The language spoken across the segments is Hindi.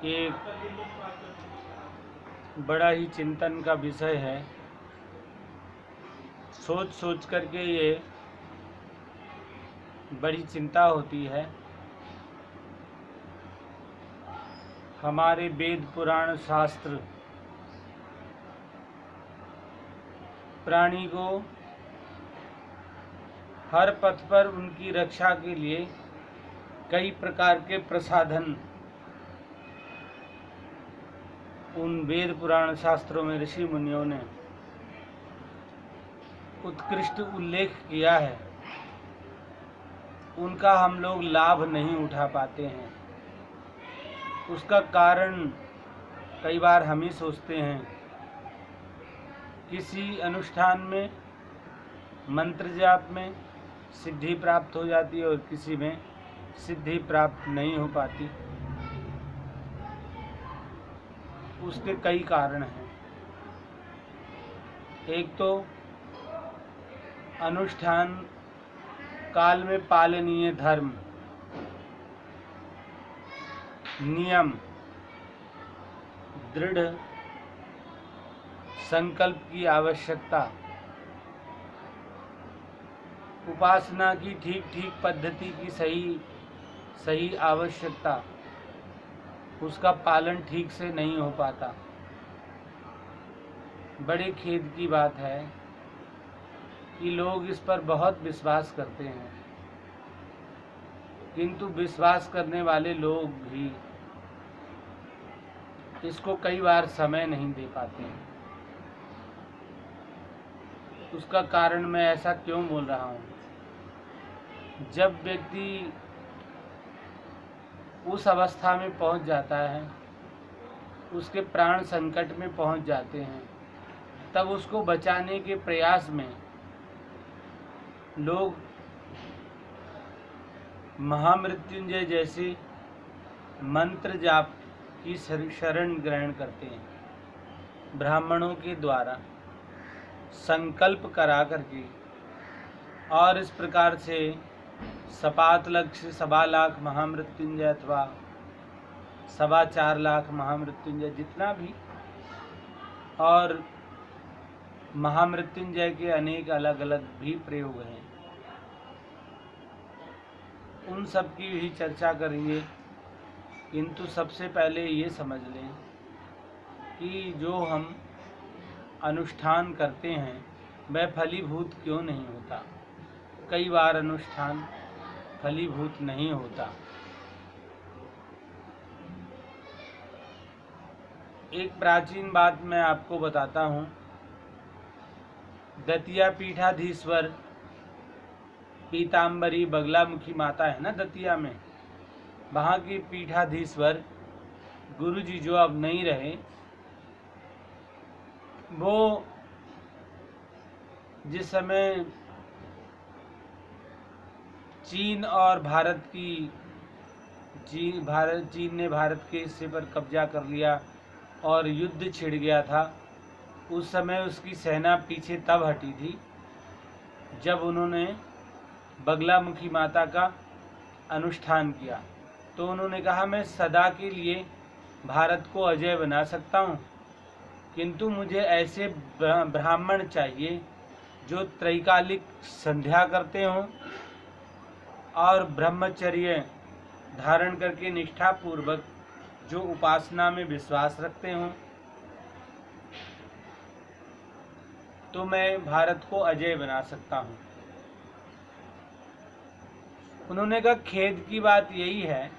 एक बड़ा ही चिंतन का विषय है। सोच सोच करके ये बड़ी चिंता होती है। हमारे वेद पुराण शास्त्र प्राणी को हर पथ पर उनकी रक्षा के लिए कई प्रकार के प्रसाधन उन वेद पुराण शास्त्रों में ऋषि मुनियों ने उत्कृष्ट उल्लेख किया है। उनका हम लोग लाभ नहीं उठा पाते हैं। उसका कारण कई बार हम ही सोचते हैं। किसी अनुष्ठान में मंत्र जाप में सिद्धि प्राप्त हो जाती है और किसी में सिद्धि प्राप्त नहीं हो पाती। उसके कई कारण हैं। एक तो अनुष्ठान काल में पालनीय धर्म, नियम, दृढ़ संकल्प की आवश्यकता, उपासना की ठीक ठीक पद्धति की सही आवश्यकता, उसका पालन ठीक से नहीं हो पाता। बड़े खेद की बात है कि लोग इस पर बहुत विश्वास करते हैं, किंतु विश्वास करने वाले लोग भी इसको कई बार समय नहीं दे पाते हैं। उसका कारण मैं ऐसा क्यों बोल रहा हूँ? जब व्यक्ति उस अवस्था में पहुँच जाता है, उसके प्राण संकट में पहुँच जाते हैं, तब उसको बचाने के प्रयास में लोग महामृत्युंजय जैसे मंत्र जाप की शरण ग्रहण करते हैं। ब्राह्मणों के द्वारा संकल्प करा करके और इस प्रकार से सपात लक्ष्य 1.25 लाख महामृत्युंजय अथवा 4.25 लाख महामृत्युंजय जितना भी, और महामृत्युंजय के अनेक अलग अलग भी प्रयोग हैं, उन सब की भी चर्चा करेंगे। किंतु सबसे पहले ये समझ लें कि जो हम अनुष्ठान करते हैं वह फलीभूत क्यों नहीं होता। कई बार अनुष्ठान फलीभूत नहीं होता। एक प्राचीन बात मैं आपको बताता हूँ। दतिया पीठाधीश्वर पीताम्बरी बगलामुखी माता है ना दतिया में, वहाँ की पीठाधीश्वर गुरुजी जो अब नहीं रहे, वो जिस समय चीन ने भारत के हिस्से पर कब्जा कर लिया और युद्ध छिड़ गया था, उस समय उसकी सेना पीछे तब हटी थी जब उन्होंने बगलामुखी माता का अनुष्ठान किया। तो उन्होंने कहा, मैं सदा के लिए भारत को अजय बना सकता हूँ, किंतु मुझे ऐसे ब्राह्मण चाहिए जो त्रैकालिक संध्या करते हों और ब्रह्मचर्य धारण करके निष्ठापूर्वक जो उपासना में विश्वास रखते हों, तो मैं भारत को अजय बना सकता हूँ। उन्होंने कहा, खेद की बात यही है,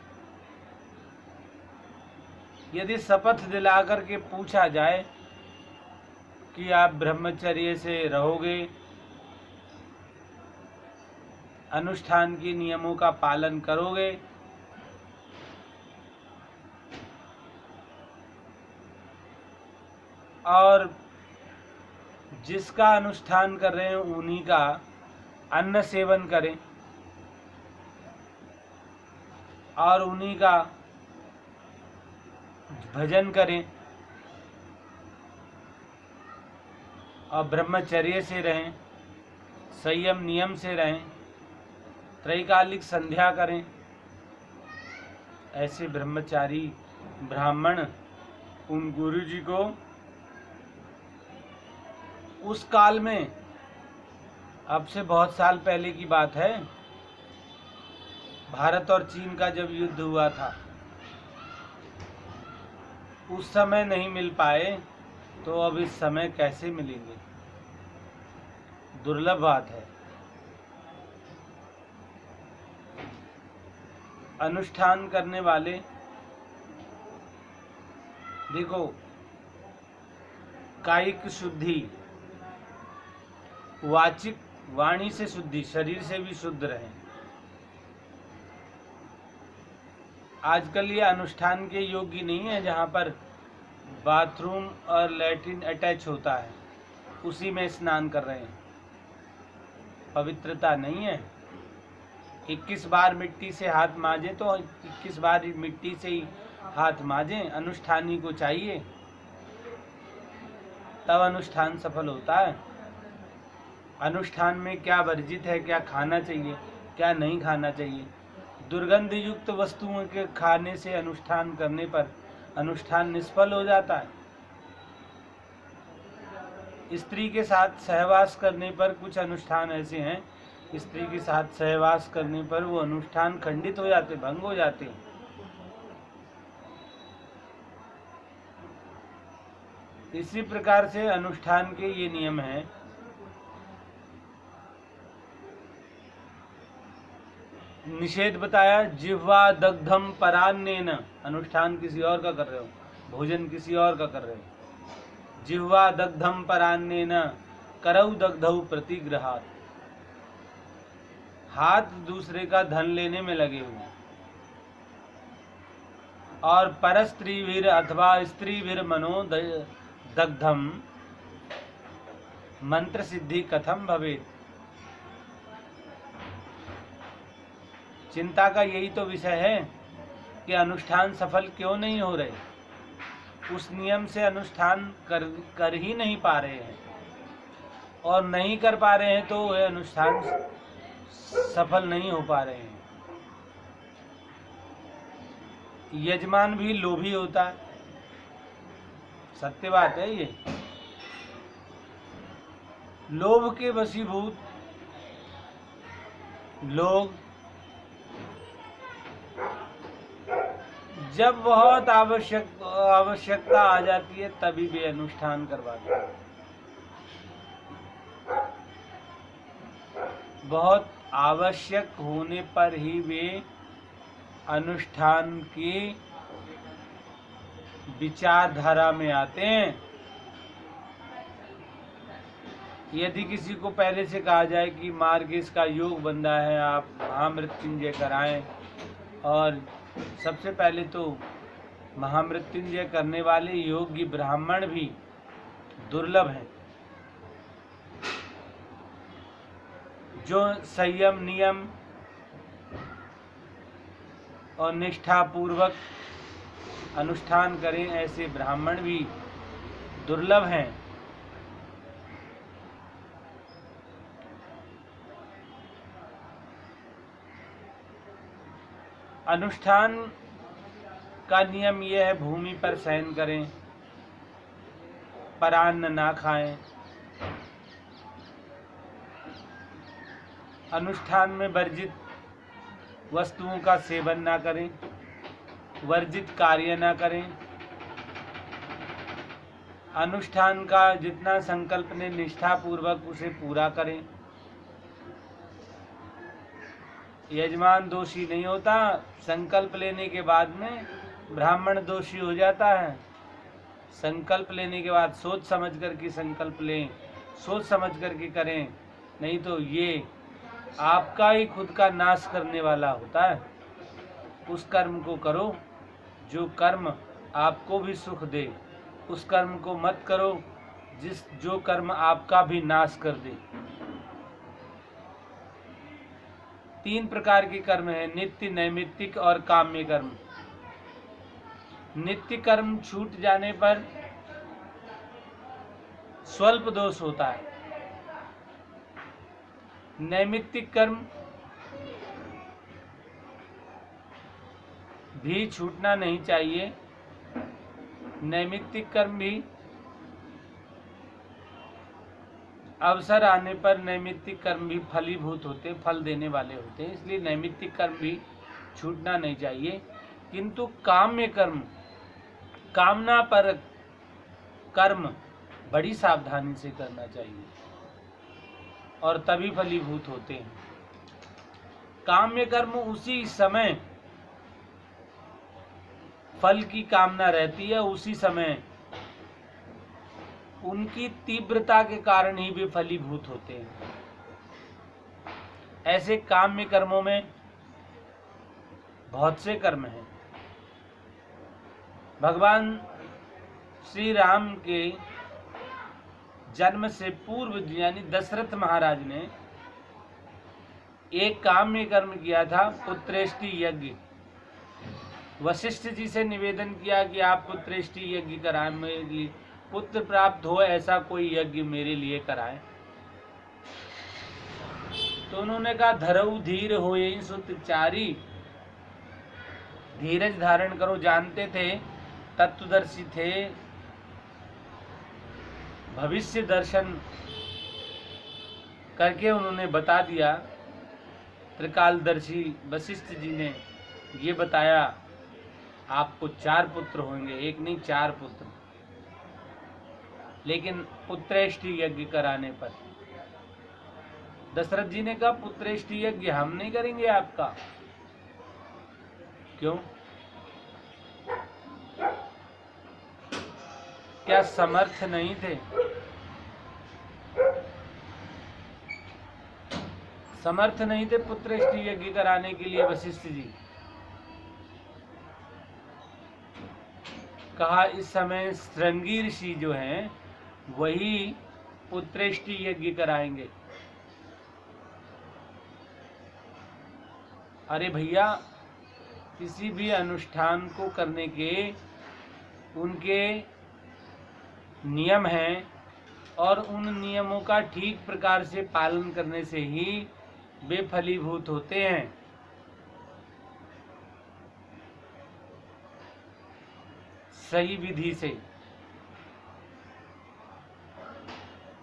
यदि शपथ दिला करके पूछा जाए कि आप ब्रह्मचर्य से रहोगे, अनुष्ठान के नियमों का पालन करोगे, और जिसका अनुष्ठान कर रहे हैं उन्हीं का अन्न सेवन करें और उन्हीं का भजन करें और ब्रह्मचर्य से रहें, संयम नियम से रहें, त्रैकालिक संध्या करें, ऐसे ब्रह्मचारी ब्राह्मण उन गुरु जी को उस काल में, अब से बहुत साल पहले की बात है, भारत और चीन का जब युद्ध हुआ था उस समय नहीं मिल पाए, तो अब इस समय कैसे मिलेंगे? दुर्लभ बात है। अनुष्ठान करने वाले, देखो, कायिक शुद्धि, वाचिक वाणी से शुद्धि, शरीर से भी शुद्ध रहें। आजकल ये अनुष्ठान के योग्य नहीं है जहाँ पर बाथरूम और लैट्रिन अटैच होता है, उसी में स्नान कर रहे हैं। पवित्रता नहीं है। 21 बार मिट्टी से हाथ मांजे तो 21 बार मिट्टी से ही हाथ मांजें। अनुष्ठानी को चाहिए, तब अनुष्ठान सफल होता है। अनुष्ठान में क्या वर्जित है, क्या खाना चाहिए, क्या नहीं खाना चाहिए। दुर्गंध युक्त वस्तुओं के खाने से अनुष्ठान करने पर अनुष्ठान निष्फल हो जाता है। स्त्री के साथ सहवास करने पर कुछ अनुष्ठान ऐसे हैं, स्त्री के साथ सहवास करने पर वो अनुष्ठान खंडित हो जाते, भंग हो जाते हैं। इसी प्रकार से अनुष्ठान के ये नियम हैं। निषेध बताया, जिह्वा दग्धम परान्नेन, अनुष्ठान किसी और का कर रहे हो, भोजन किसी और का कर रहे हो। जिह्वा दग्धम परान्नेन करौ दग्धौ प्रतिग्रहात्, हाथ दूसरे का धन लेने में लगे हुए। और परस्त्रीभिर अथवा स्त्रीभिर मनो दग्धम मंत्र सिद्धि कथम भवेत्। चिंता का यही तो विषय है कि अनुष्ठान सफल क्यों नहीं हो रहे। उस नियम से अनुष्ठान कर ही नहीं पा रहे हैं, और नहीं कर पा रहे हैं तो वह अनुष्ठान सफल नहीं हो पा रहे हैं। यजमान भी लोभी होता है, सत्य बात है ये। लोभ के वशीभूत लोग जब बहुत आवश्यकता आ जाती है तभी वे अनुष्ठान करवाते हैं। बहुत आवश्यक होने पर ही वे अनुष्ठान की विचारधारा में आते हैं। यदि किसी को पहले से कहा जाए कि मार्गीस का योग बंधा है, आप महामृत्युंजय कराएं, और सबसे पहले तो महामृत्युंजय करने वाले योगी ब्राह्मण भी दुर्लभ हैं, जो संयम नियम और निष्ठा पूर्वक अनुष्ठान करें, ऐसे ब्राह्मण भी दुर्लभ हैं। अनुष्ठान का नियम यह है, भूमि पर शयन करें, परान्न ना खाएं, अनुष्ठान में वर्जित वस्तुओं का सेवन ना करें, वर्जित कार्य ना करें। अनुष्ठान का जितना संकल्प ने निष्ठा पूर्वक उसे पूरा करें। यजमान दोषी नहीं होता, संकल्प लेने के बाद में ब्राह्मण दोषी हो जाता है। संकल्प लेने के बाद सोच समझ कर के संकल्प लें, सोच समझ कर के करें, नहीं तो ये आपका ही खुद का नाश करने वाला होता है। उस कर्म को करो जो कर्म आपको भी सुख दे, उस कर्म को मत करो जो कर्म आपका भी नाश कर दे। 3 प्रकार के कर्म हैं, नित्य, नैमित्तिक और काम्य कर्म। नित्य कर्म छूट जाने पर स्वल्प दोष होता है। नैमित्तिक कर्म भी छूटना नहीं चाहिए, नैमित्तिक कर्म भी अवसर आने पर नैमित्तिक कर्म भी फलीभूत होते, फल देने वाले होते हैं, इसलिए नैमित्तिक कर्म भी छूटना नहीं चाहिए। किंतु काम्य कर्म, कामना पर कर्म बड़ी सावधानी से करना चाहिए और तभी फलीभूत होते हैं। काम्य कर्म उसी समय फल की कामना रहती है, उसी समय उनकी तीव्रता के कारण ही वे फलीभूत होते हैं। ऐसे काम्य कर्मों में बहुत से कर्म हैं। भगवान श्री राम के जन्म से पूर्व यानी दशरथ महाराज ने एक काम्य कर्म किया था, पुत्रेष्टि यज्ञ। वशिष्ठ जी से निवेदन किया कि आप पुत्रेष्टि यज्ञ कराएं, मेरे लिए पुत्र प्राप्त हो ऐसा कोई यज्ञ मेरे लिए कराएं। तो उन्होंने कहा, धरऊ धीर होए सुतचारी, धीरज धारण करो। जानते थे, तत्वदर्शी थे, भविष्य दर्शन करके उन्होंने बता दिया। त्रिकालदर्शी वशिष्ठ जी ने ये बताया, आपको 4 पुत्र होंगे, एक नहीं 4 पुत्र। लेकिन पुत्रेष्टि यज्ञ कराने पर दशरथ जी ने कहा, पुत्रेष्टि यज्ञ हम नहीं करेंगे आपका। क्यों? क्या समर्थ नहीं थे? समर्थ नहीं थे पुत्रेष्टि यज्ञ कराने के लिए वशिष्ठ जी? कहा, इस समय श्रृंगी ऋषि जो हैं वही पुत्रेष्टि यज्ञ कराएंगे। अरे भैया, किसी भी अनुष्ठान को करने के उनके नियम हैं और उन नियमों का ठीक प्रकार से पालन करने से ही वे फलीभूत होते हैं। सही विधि से।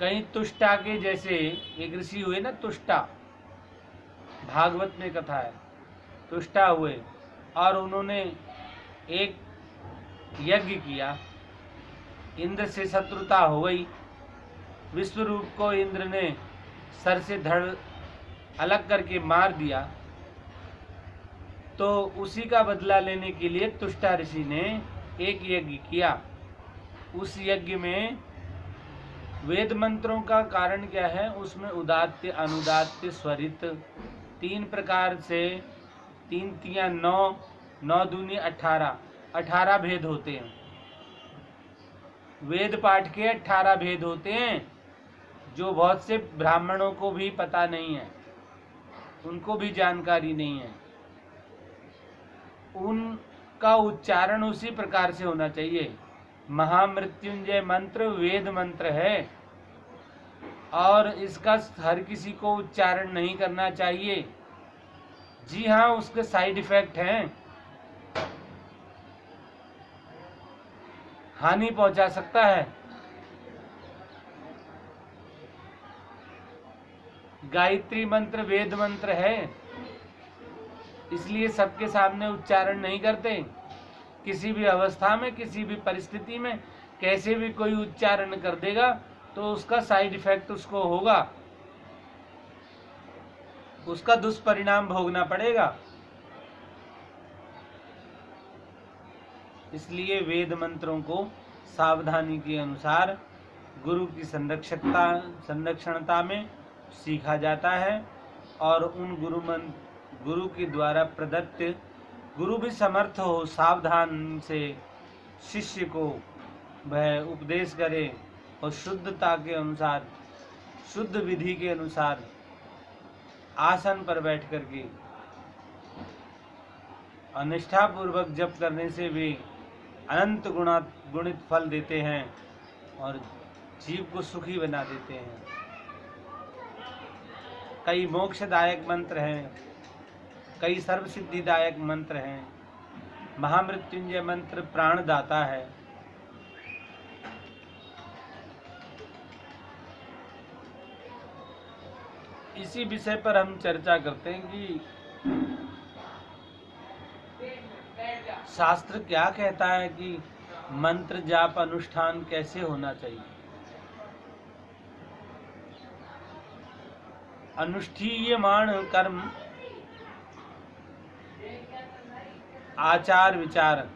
कहीं तुष्टा के जैसे एक ऋषि हुए ना, तुष्टा, भागवत में कथा है, तुष्टा हुए और उन्होंने एक यज्ञ किया, इंद्र से शत्रुता हो गई, विश्वरूप को इंद्र ने सर से धड़ अलग करके मार दिया। तो उसी का बदला लेने के लिए तुष्टा ऋषि ने एक यज्ञ किया। उस यज्ञ में वेद मंत्रों का कारण क्या है, उसमें उदात्य, अनुदात्य, स्वरित 3 प्रकार से, 3 तियां 9, 9 दूनी 18 भेद होते हैं। वेद पाठ के 18 भेद होते हैं, जो बहुत से ब्राह्मणों को भी पता नहीं है, उनको भी जानकारी नहीं है। उनका उच्चारण उसी प्रकार से होना चाहिए। महामृत्युंजय मंत्र वेद मंत्र है और इसका हर किसी को उच्चारण नहीं करना चाहिए। जी हाँ, उसके साइड इफेक्ट हैं, हानि पहुंचा सकता है। गायत्री मंत्र वेद मंत्र है, इसलिए सबके सामने उच्चारण नहीं करते। किसी भी अवस्था में, किसी भी परिस्थिति में कैसे भी कोई उच्चारण कर देगा तो उसका साइड इफेक्ट उसको होगा, उसका दुष्परिणाम भोगना पड़ेगा। इसलिए वेद मंत्रों को सावधानी के अनुसार गुरु की संरक्षणता में सीखा जाता है और उन गुरु के द्वारा प्रदत्त, गुरु भी समर्थ हो सावधान से शिष्य को वह उपदेश करे और शुद्धता के अनुसार, शुद्ध विधि के अनुसार आसन पर बैठ करके अनिष्ठा पूर्वक जप करने से वे अनंत गुणित फल देते हैं और जीव को सुखी बना देते हैं। कई मोक्षदायक मंत्र हैं, कई सर्वसिद्धिदायक मंत्र हैं। महामृत्युंजय मंत्र प्राणदाता है, इसी विषय पर हम चर्चा करते हैं कि शास्त्र क्या कहता है कि मंत्र जाप अनुष्ठान कैसे होना चाहिए। अनुष्ठीयमाण कर्म आचार विचार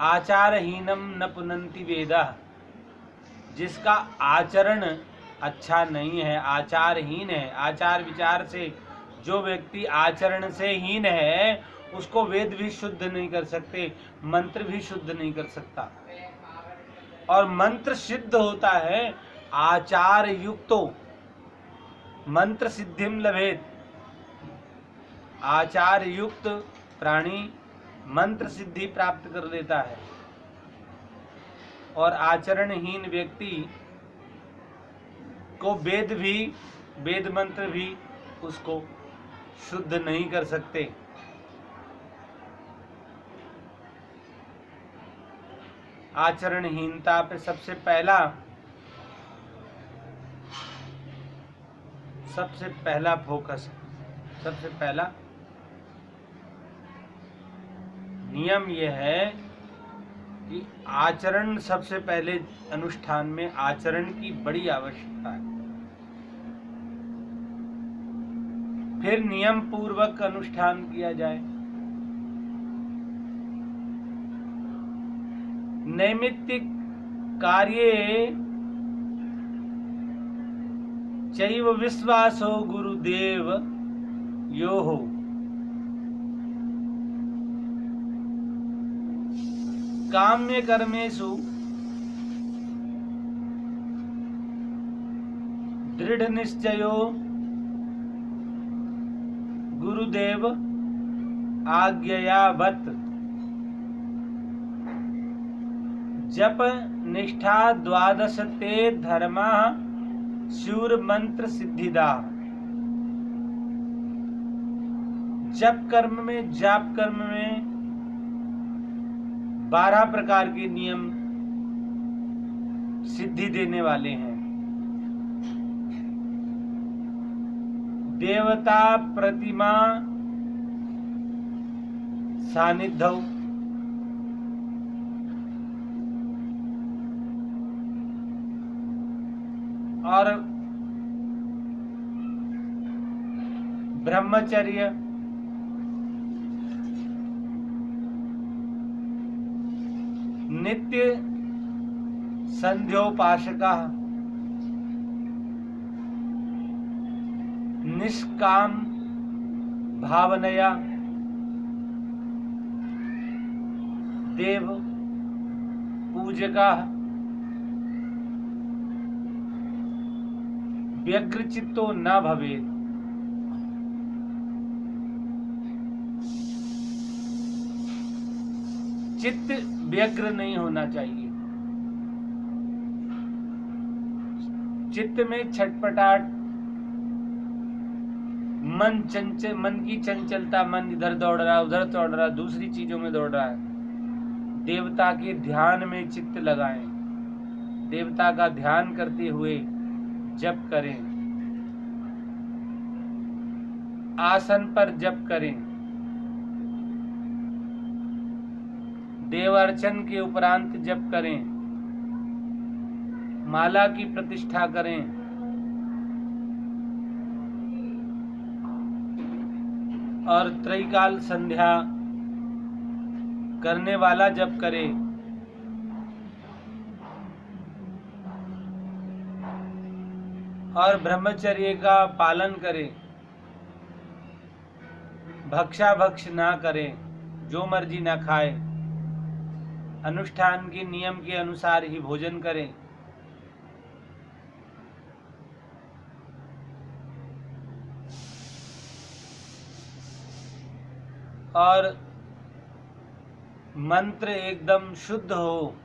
आचारहीनम न पुनन्ति वेदा। जिसका आचरण अच्छा नहीं है, आचारहीन है, आचार विचार से जो व्यक्ति आचरण से हीन है उसको वेद भी शुद्ध नहीं कर सकते, मंत्र भी शुद्ध नहीं कर सकता। और मंत्र सिद्ध होता है आचार युक्तो, मंत्र सिद्धिम लभेत। आचार युक्त प्राणी मंत्र सिद्धि प्राप्त कर लेता है और आचरणहीन व्यक्ति को वेद मंत्र भी उसको शुद्ध नहीं कर सकते। आचरणहीनता पे सबसे पहला फोकस, सबसे पहला नियम यह है कि आचरण, सबसे पहले अनुष्ठान में आचरण की बड़ी आवश्यकता है। फिर नियम पूर्वक अनुष्ठान किया जाए। नैमित्तिक कार्ये चैव विश्वासो गुरुदेव योः। काम्य कर्मेषु दृढ़ निश्चयो गुरुदेव आज्ञयावत्। जप निष्ठा द्वादश ते धर्मा शूर मंत्र सिद्धिदा। जप कर्म में, जाप कर्म में 12 प्रकार के नियम सिद्धि देने वाले हैं। देवता प्रतिमा सानिध्यौ, और ब्रह्मचर्य, नित्य संध्योपासका, निष्काम भावनया देव पूजका, व्यग्रचित्तो न भवेत्। चित्त व्यग्र नहीं होना चाहिए। चित्त में छटपटाट, मन की चंचलता, मन इधर दौड़ रहा है, उधर दौड़ रहा है, दूसरी चीजों में दौड़ रहा है। देवता के ध्यान में चित्त लगाएं, देवता का ध्यान करते हुए जप करें, आसन पर जप करें। देव अर्चन के उपरांत जप करें, माला की प्रतिष्ठा करें, और त्रैकाल संध्या करने वाला जप करे। और ब्रह्मचर्य का पालन करे, भक्षाभक्ष ना करे, जो मर्जी ना खाए, अनुष्ठान के नियम के अनुसार ही भोजन करें। और मंत्र एकदम शुद्ध हो।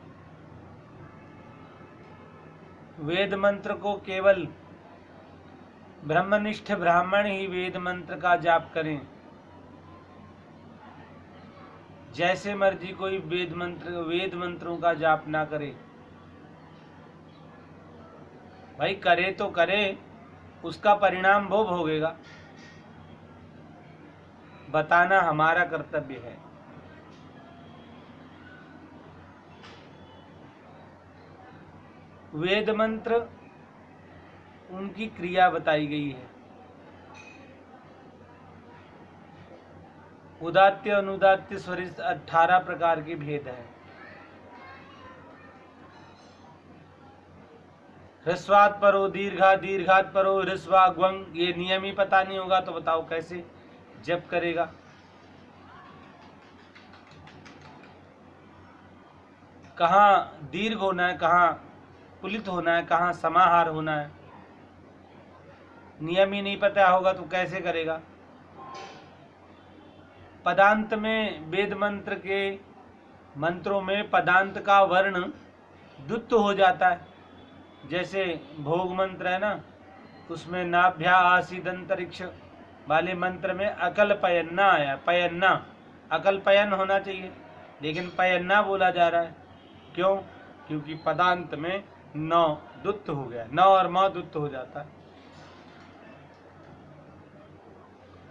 वेद मंत्र को केवल ब्रह्मनिष्ठ ब्राह्मण ही वेद मंत्र का जाप करें। जैसे मर्जी कोई वेद मंत्रों का जाप ना करे। भाई करे तो करे, उसका परिणाम वो भोगेगा। बताना हमारा कर्तव्य है। वेद मंत्र उनकी क्रिया बताई गई है। उदात्य अनुदात्य स्वरित 18 प्रकार के भेद हैं। ह्रस्वात् परो दीर्घा, दीर्घात् परो ह्रस्वा ग्वंग, ये नियम ही पता नहीं होगा तो बताओ कैसे जप करेगा। कहाँ दीर्घ होना है, कहाँ पुलित होना है, कहाँ समाहार होना है, नियम ही नहीं पता होगा तो कैसे करेगा। पदांत में वेद मंत्र के मंत्रों में पदांत का वर्ण द्वुत हो जाता है। जैसे भोग मंत्र है ना, उसमें नाभ्या आसीद अंतरिक्ष वाले मंत्र में अकल पयन्ना आया। पयन्ना, अकल पयन होना चाहिए लेकिन पयन्ना बोला जा रहा है। क्यों? क्योंकि पदांत में नौ दुत्त हो गया, नौ और मौ दुत्त हो जाता है।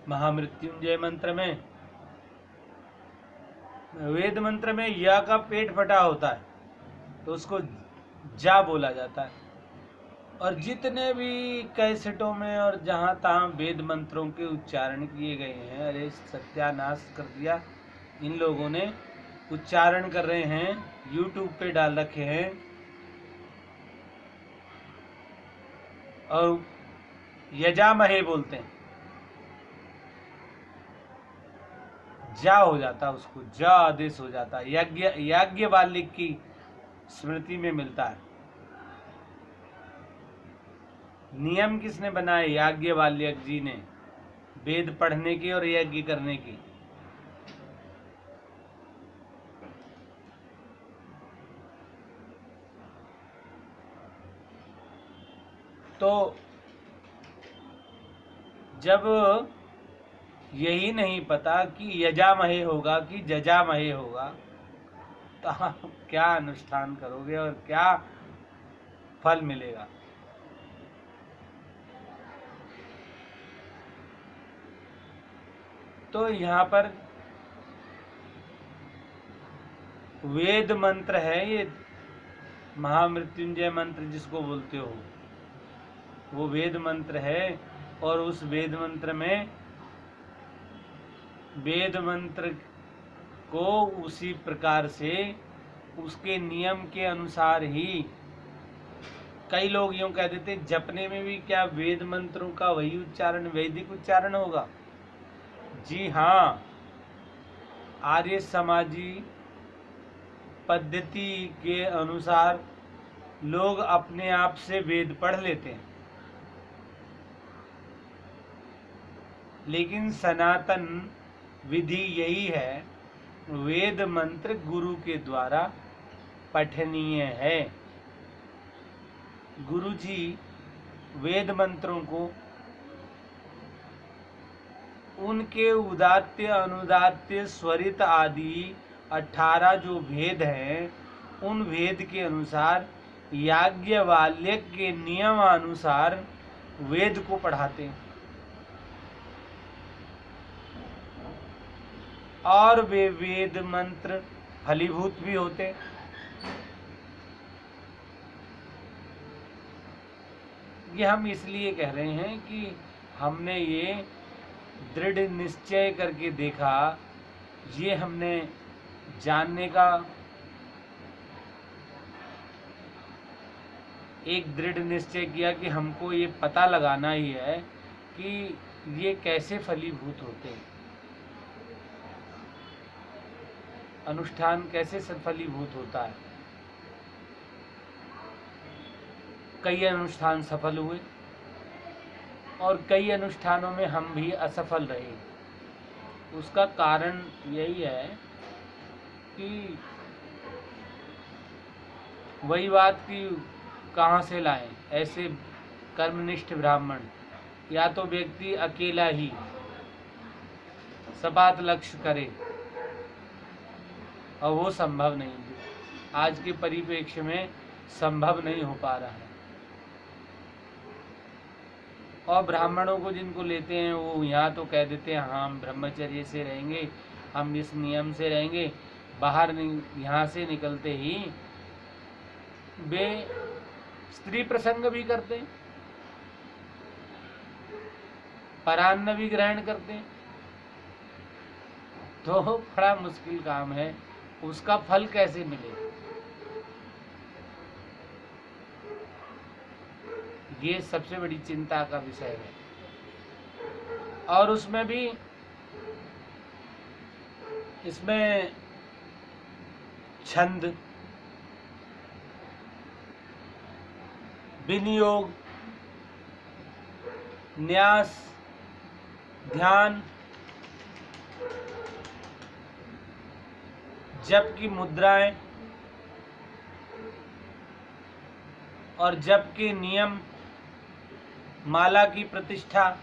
महामृत्युंजय मंत्र में, वेद मंत्र में या का पेट फटा होता है तो उसको जा बोला जाता है। और जितने भी कैसेटों में और जहां तहां वेद मंत्रों के उच्चारण किए गए हैं, अरे सत्यानाश कर दिया इन लोगों ने। उच्चारण कर रहे हैं, यूट्यूब पे डाल रखे हैं और यजामहे बोलते हैं, जा हो जाता है, उसको जा आदेश हो जाता है। याज्ञवल्क्य की स्मृति में मिलता है। नियम किसने बनाए? याज्ञवल्क्य जी ने, वेद पढ़ने की और यज्ञ करने की। तो जब यही नहीं पता कि यजामहे होगा कि जजामहे होगा तो आप क्या अनुष्ठान करोगे और क्या फल मिलेगा? तो यहाँ पर वेद मंत्र है, ये महामृत्युंजय मंत्र जिसको बोलते हो, वो वेद मंत्र है। और उस वेद मंत्र में, वेद मंत्र को उसी प्रकार से उसके नियम के अनुसार ही, कई लोग यूं कह देते जपने में भी क्या वेद मंत्रों का वही उच्चारण, वैदिक उच्चारण होगा? जी हाँ, आर्य समाजी पद्धति के अनुसार लोग अपने आप से वेद पढ़ लेते हैं, लेकिन सनातन विधि यही है, वेद मंत्र गुरु के द्वारा पठनीय है। गुरु जी वेद मंत्रों को उनके उदात्य अनुदात्य स्वरित आदि 18 जो भेद हैं, उन भेद के अनुसार याज्ञवल्क्य के नियमानुसार वेद को पढ़ाते हैं। और वे वेद मंत्र फलीभूत भी होते। ये हम इसलिए कह रहे हैं कि हमने ये दृढ़ निश्चय करके देखा, ये हमने जानने का एक दृढ़ निश्चय किया कि हमको ये पता लगाना ही है कि ये कैसे फलीभूत होते हैं, अनुष्ठान कैसे फलीभूत होता है। कई अनुष्ठान सफल हुए और कई अनुष्ठानों में हम भी असफल रहे। उसका कारण यही है कि वही बात कि कहाँ से लाएं ऐसे कर्मनिष्ठ ब्राह्मण। या तो व्यक्ति अकेला ही सपात लक्ष्य करे, और वो संभव नहीं, आज के परिप्रेक्ष्य में संभव नहीं हो पा रहा है। और ब्राह्मणों को जिनको लेते हैं वो यहाँ तो कह देते हैं हाँ हम ब्रह्मचर्य से रहेंगे, हम इस नियम से रहेंगे, बाहर यहाँ से निकलते ही वे स्त्री प्रसंग भी करते हैं, परान्न भी ग्रहण करते हैं। तो बड़ा मुश्किल काम है, उसका फल कैसे मिले, ये सबसे बड़ी चिंता का विषय है। और उसमें भी इसमें छंद, विनियोग, न्यास, ध्यान, जप की मुद्राएं और जप के नियम, माला की प्रतिष्ठा,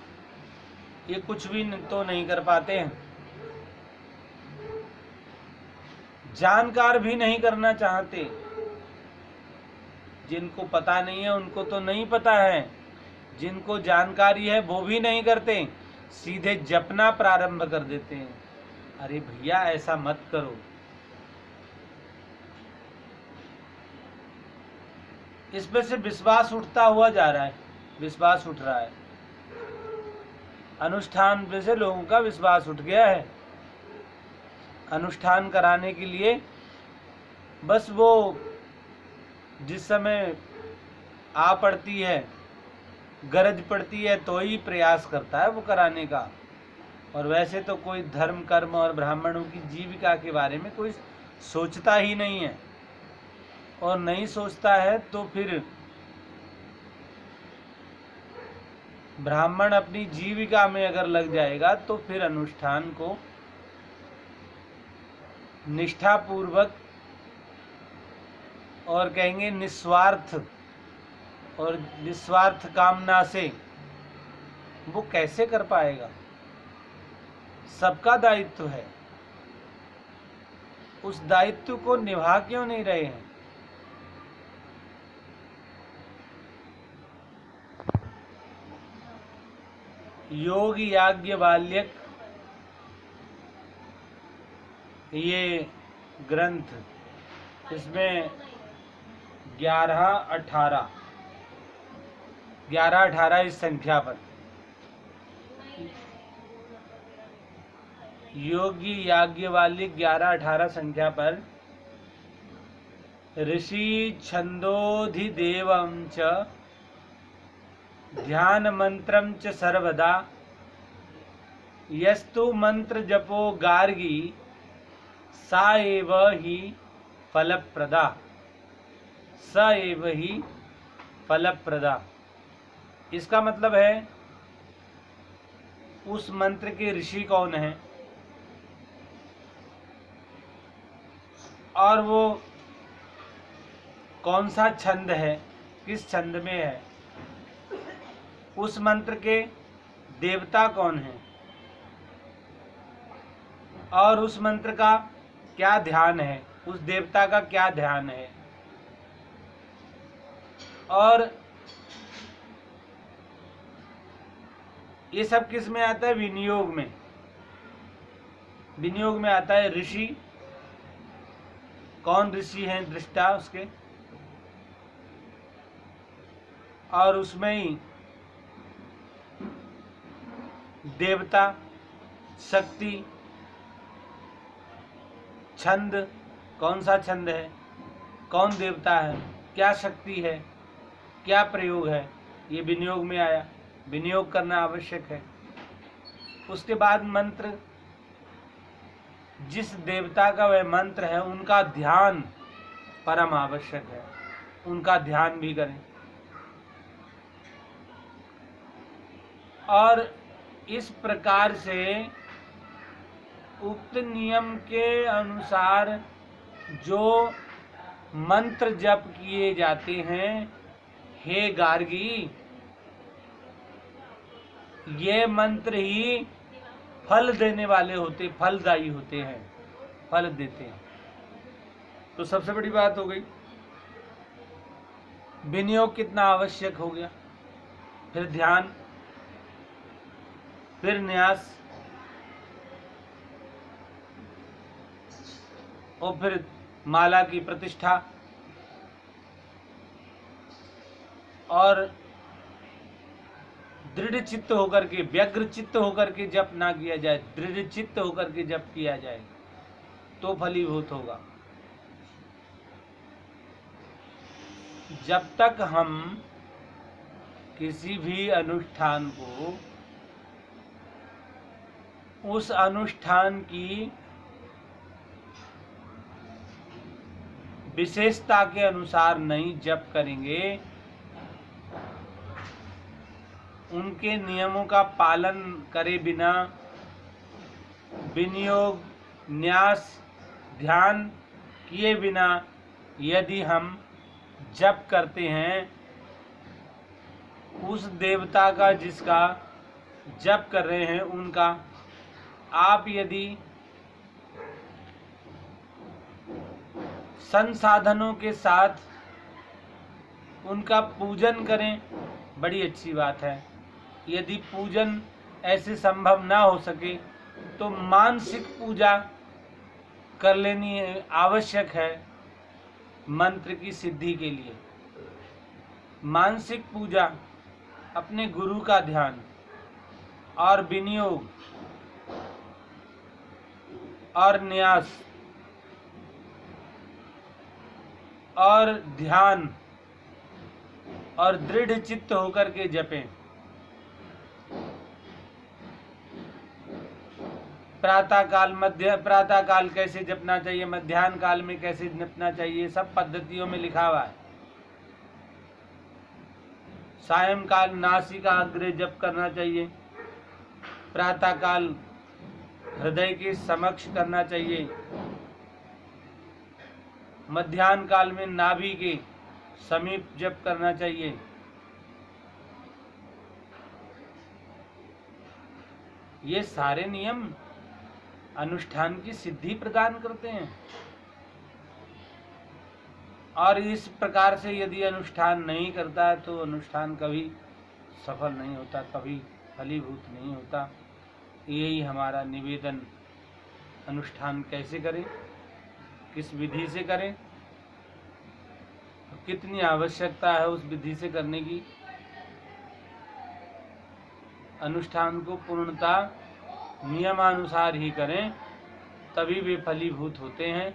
ये कुछ भी तो नहीं कर पाते हैं। जानकार भी नहीं करना चाहते, जिनको पता नहीं है उनको तो नहीं पता है, जिनको जानकारी है वो भी नहीं करते, सीधे जपना प्रारंभ कर देते हैं। अरे भैया ऐसा मत करो। इसमें से विश्वास उठता हुआ जा रहा है, विश्वास उठ रहा है, अनुष्ठान पे से लोगों का विश्वास उठ गया है। अनुष्ठान कराने के लिए बस वो जिस समय आ पड़ती है, गरज पड़ती है तो ही प्रयास करता है वो कराने का, और वैसे तो कोई धर्म कर्म और ब्राह्मणों की जीविका के बारे में कोई सोचता ही नहीं है। और नहीं सोचता है तो फिर ब्राह्मण अपनी जीविका में अगर लग जाएगा तो फिर अनुष्ठान को निष्ठापूर्वक और कहेंगे निस्वार्थ और निस्वार्थ कामना से वो कैसे कर पाएगा। सबका दायित्व है, उस दायित्व को निभा क्यों नहीं रहे हैं। योग याज्ञवल्क्य ये ग्रंथ, इसमें 11-18 इस संख्या पर योगी याज्ञवल्क्य 11-18 संख्या पर ऋषि छंदोधिदेवं च ध्यान मंत्रम च सर्वदा यस्तु मंत्र जपो गार्गी सा एव ही फलप्रदा, स एव ही फलप्रदा। इसका मतलब है उस मंत्र के ऋषि कौन है और वो कौन सा छंद है, किस छंद में है, उस मंत्र के देवता कौन है और उस मंत्र का क्या ध्यान है, उस देवता का क्या ध्यान है। और ये सब किस में आता है, विनियोग में। विनियोग में आता है ऋषि, कौन ऋषि हैं दृष्टा उसके, और उसमें ही देवता, शक्ति, छंद, कौन सा छंद है, कौन देवता है, क्या शक्ति है, क्या प्रयोग है, ये विनियोग में आया। विनियोग करना आवश्यक है। उसके बाद मंत्र, जिस देवता का वह मंत्र है उनका ध्यान परम आवश्यक है, उनका ध्यान भी करें। और इस प्रकार से उक्त नियम के अनुसार जो मंत्र जप किए जाते हैं, हे गार्गी, ये मंत्र ही फल देने वाले होते, फलदायी होते हैं, फल देते हैं। तो सबसे बड़ी बात हो गई, विनियोग कितना आवश्यक हो गया। फिर ध्यान, फिर न्यास और फिर माला की प्रतिष्ठा और दृढ़ चित्त होकर के, व्यग्र चित्त होकर के जप ना किया जाए, दृढ़ चित्त होकर के जप किया जाए तो फलीभूत होगा। जब तक हम किसी भी अनुष्ठान को उस अनुष्ठान की विशेषता के अनुसार नहीं जप करेंगे, उनके नियमों का पालन करे बिना, विनियोग, न्यास, ध्यान किए बिना यदि हम जप करते हैं, उस देवता का जिसका जप कर रहे हैं उनका आप यदि संसाधनों के साथ उनका पूजन करें, बड़ी अच्छी बात है। यदि पूजन ऐसे संभव ना हो सके तो मानसिक पूजा कर लेनी आवश्यक है मंत्र की सिद्धि के लिए। मानसिक पूजा, अपने गुरु का ध्यान और विनियोग और न्यास और ध्यान और दृढ़ चित्त होकर के जपें। प्रातः काल कैसे जपना चाहिए, मध्याह्न काल में कैसे जपना चाहिए, सब पद्धतियों में लिखा हुआ है। सायंकाल नासिकाग्रे जप करना चाहिए, प्रातः काल हृदय के समक्ष करना चाहिए, मध्याह्न काल में नाभि के समीप जप करना चाहिए। ये सारे नियम अनुष्ठान की सिद्धि प्रदान करते हैं। और इस प्रकार से यदि अनुष्ठान नहीं करता है तो अनुष्ठान कभी सफल नहीं होता, कभी फलीभूत नहीं होता। यही हमारा निवेदन। अनुष्ठान कैसे करें, किस विधि से करें, कितनी आवश्यकता है उस विधि से करने की। अनुष्ठान को पूर्णता नियमानुसार ही करें, तभी वे फलीभूत होते हैं।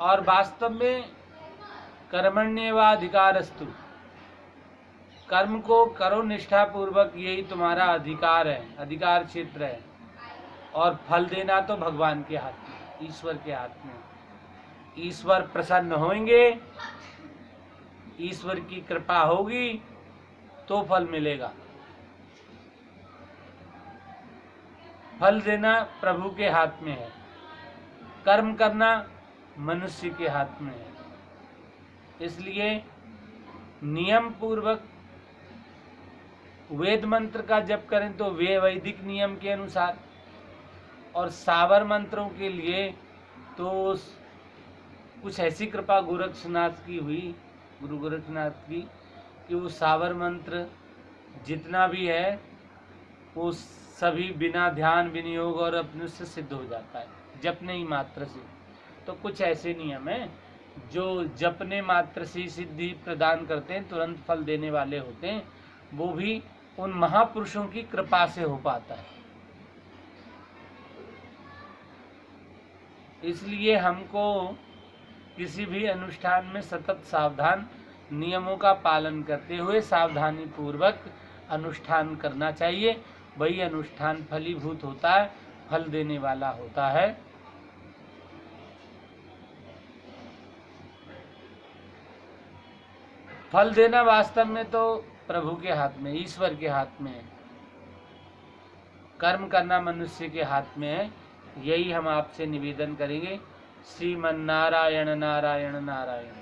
और वास्तव में कर्मण्येवाधिकारस्तु, कर्म को करो निष्ठा पूर्वक, यही तुम्हारा अधिकार है, अधिकार क्षेत्र है। और फल देना तो भगवान के हाथ में, ईश्वर के हाथ में। ईश्वर प्रसन्न होंगे, ईश्वर की कृपा होगी तो फल मिलेगा। फल देना प्रभु के हाथ में है, कर्म करना मनुष्य के हाथ में है। इसलिए नियम पूर्वक वेद मंत्र का जप करें तो वे वैदिक नियम के अनुसार, और सावर मंत्रों के लिए तो कुछ ऐसी कृपा गोरक्षनाथ की हुई, गुरु गोरक्षनाथ की, कि वो सावर मंत्र जितना भी है वो सभी बिना ध्यान विनियोग और अपने से सिद्ध हो जाता है, जपने ही मात्र से। तो कुछ ऐसे नियम हैं जो जपने मात्र से सिद्धि प्रदान करते हैं, तुरंत फल देने वाले होते हैं। वो भी उन महापुरुषों की कृपा से हो पाता है। इसलिए हमको किसी भी अनुष्ठान में सतत सावधान, नियमों का पालन करते हुए सावधानी पूर्वक अनुष्ठान करना चाहिए। वही अनुष्ठान फलीभूत होता है, फल देने वाला होता है। फल देना वास्तव में तो प्रभु के हाथ में, ईश्वर के हाथ में है। कर्म करना मनुष्य के हाथ में है। यही हम आपसे निवेदन करेंगे। श्रीमन्नारायण नारायण नारायण।